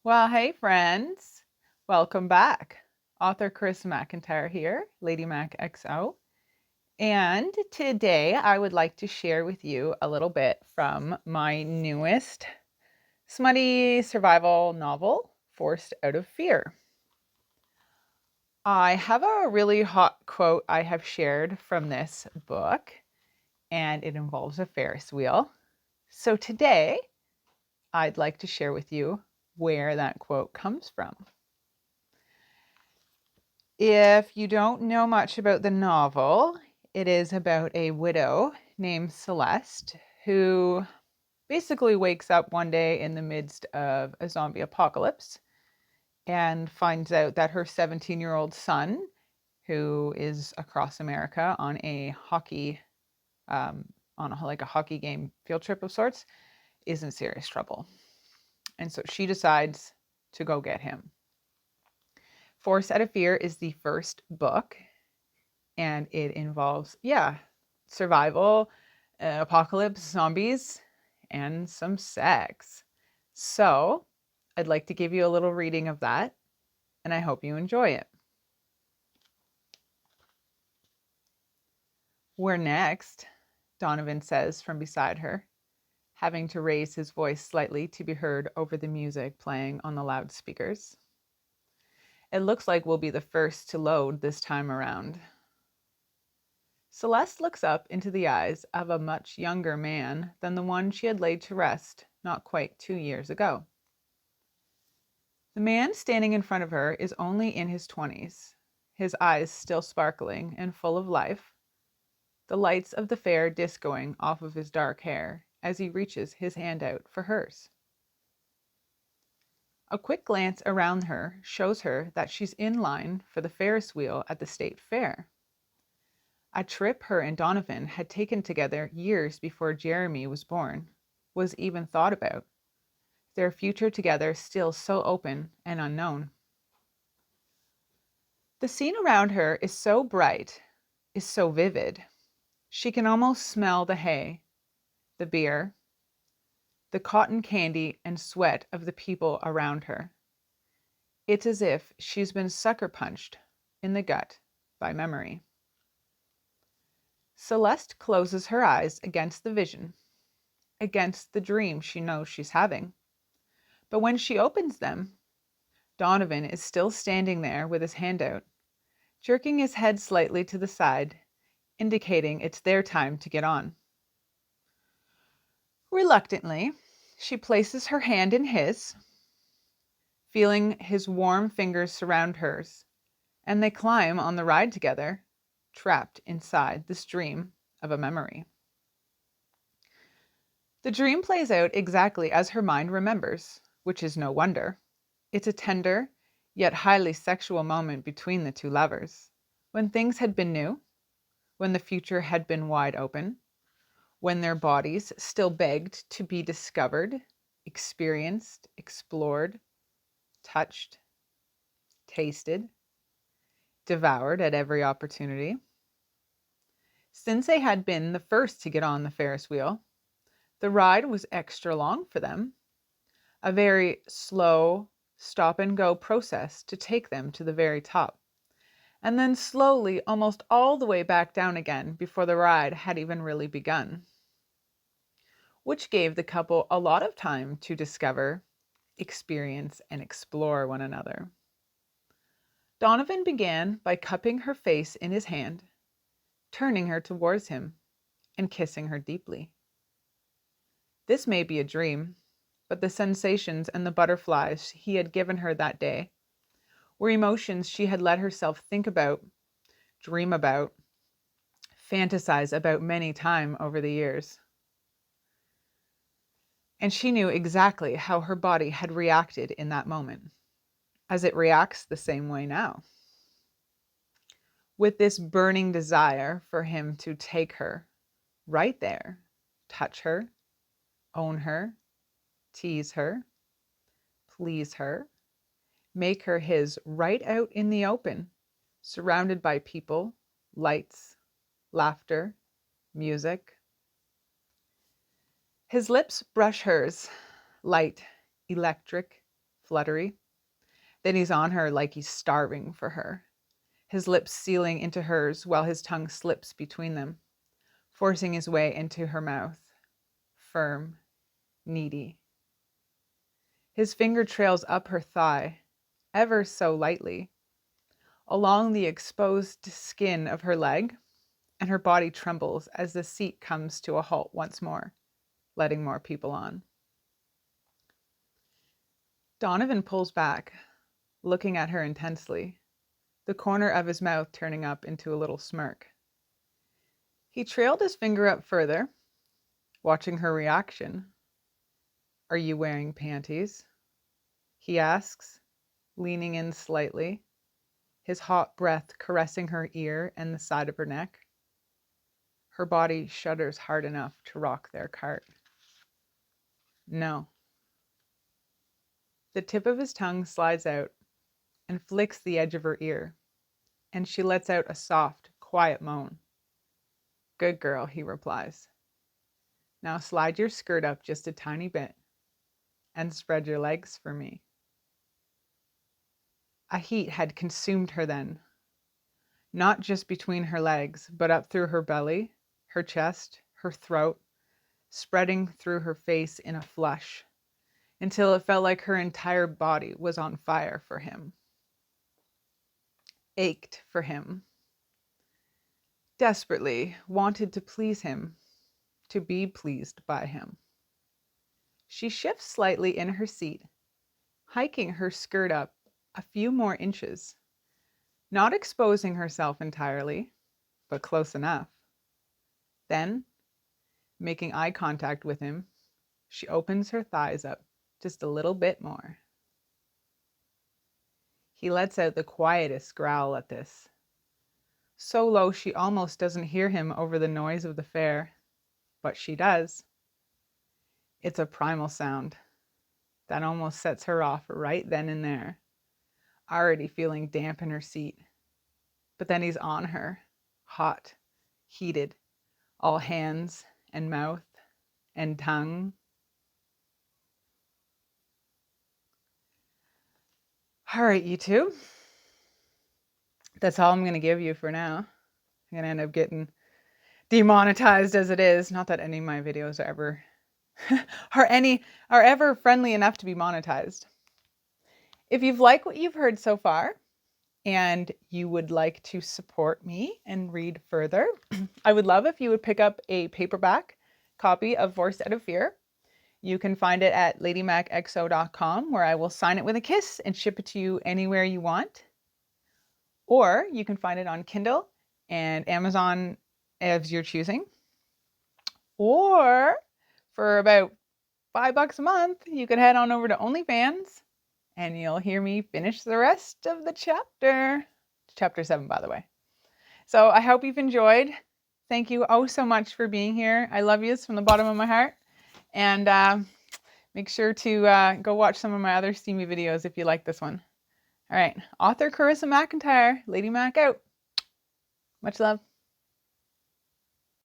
Well, hey, friends. Welcome back. Author Chris McIntyre here, ladymackxo. And today I would like to share with you a little bit from my newest smutty survival novel, Forced Out of Fear. I have a really hot quote I have shared from this book, and it involves a Ferris wheel. So today I'd like to share with you where that quote comes from. If you don't know much about the novel, it is about a widow named Celeste who basically wakes up one day in the midst of a zombie apocalypse and finds out that her 17-year-old son, who is across America on a hockey like a hockey game field trip of sorts, is in serious trouble. And so she decides to go get him. Force Out of Fear is the first book, and it involves, survival, apocalypse, zombies, and some sex. So I'd like to give you a little reading of that, and I hope you enjoy it. "Where next?" Donovan says from beside her, having to raise his voice slightly to be heard over the music playing on the loudspeakers. "It looks like we'll be the first to load this time around." Celeste looks up into the eyes of a much younger man than the one she had laid to rest not quite 2 years ago. The man standing in front of her is only in his 20s, his eyes still sparkling and full of life, the lights of the fair discoing off of his dark hair as he reaches his hand out for hers. A quick glance around her shows her that she's in line for the Ferris wheel at the state fair. A trip her and Donovan had taken together years before Jeremy was born was even thought about, their future together still so open and unknown. The scene around her is so bright, is so vivid. She can almost smell the hay, the beer, the cotton candy and sweat of the people around her. It's as if she's been sucker punched in the gut by memory. Celeste closes her eyes against the vision, against the dream she knows she's having. But when she opens them, Donovan is still standing there with his hand out, jerking his head slightly to the side, indicating it's their time to get on. Reluctantly, she places her hand in his, feeling his warm fingers surround hers, and they climb on the ride together, trapped inside this dream of a memory. The dream plays out exactly as her mind remembers, which is no wonder. It's a tender, yet highly sexual moment between the two lovers, when things had been new, when the future had been wide open, when their bodies still begged to be discovered, experienced, explored, touched, tasted, devoured at every opportunity. Since they had been the first to get on the Ferris wheel, the ride was extra long for them, a very slow stop and go process to take them to the very top, and then slowly almost all the way back down again before the ride had even really begun, which gave the couple a lot of time to discover, experience, and explore one another. Donovan began by cupping her face in his hand, turning her towards him, and kissing her deeply. This may be a dream, but the sensations and the butterflies he had given her that day were emotions she had let herself think about, dream about, fantasize about many times over the years. And she knew exactly how her body had reacted in that moment, as it reacts the same way now, with this burning desire for him to take her right there, touch her, own her, tease her, please her, make her his right out in the open, surrounded by people, lights, laughter, music. His lips brush hers, light, electric, fluttery. Then he's on her like he's starving for her, his lips sealing into hers while his tongue slips between them, forcing his way into her mouth, firm, needy. His finger trails up her thigh, ever so lightly, along the exposed skin of her leg, and her body trembles as the seat comes to a halt once more, letting more people on. Donovan pulls back, looking at her intensely, the corner of his mouth turning up into a little smirk. He trailed his finger up further, watching her reaction. "Are you wearing panties?" he asks, leaning in slightly, his hot breath caressing her ear and the side of her neck. Her body shudders hard enough to rock their cart. "No." The tip of his tongue slides out and flicks the edge of her ear, and she lets out a soft, quiet moan. "Good girl," he replies. "Now slide your skirt up just a tiny bit and spread your legs for me." A heat had consumed her then, not just between her legs, but up through her belly, her chest, her throat, spreading through her face in a flush, until it felt like her entire body was on fire for him. Ached for him. Desperately wanted to please him, to be pleased by him. She shifts slightly in her seat, hiking her skirt up a few more inches, not exposing herself entirely, but close enough. Then, making eye contact with him, she opens her thighs up just a little bit more. He lets out the quietest growl at this, so low she almost doesn't hear him over the noise of the fair, but she does. It's a primal sound that almost sets her off right then and there, already feeling damp in her seat. But then he's on her, hot, heated, all hands and mouth and tongue. All right, you two. That's all I'm going to give you for now. I'm going to end up getting demonetized as it is. Not that any of my videos are ever are ever friendly enough to be monetized. If you've liked what you've heard so far and you would like to support me and read further, I would love if you would pick up a paperback copy of Forced Out of Fear. You can find it at ladymackxo.com, where I will sign it with a kiss and ship it to you anywhere you want. Or you can find it on Kindle and Amazon as you're choosing. Or for about $5 a month, you can head on over to OnlyFans and you'll hear me finish the rest of the chapter. Chapter 7, by the way. So I hope you've enjoyed. Thank you oh so much for being here. I love you from the bottom of my heart. And make sure to go watch some of my other steamy videos if you like this one. All right, author Carissa McIntyre, Lady Mack out. Much love.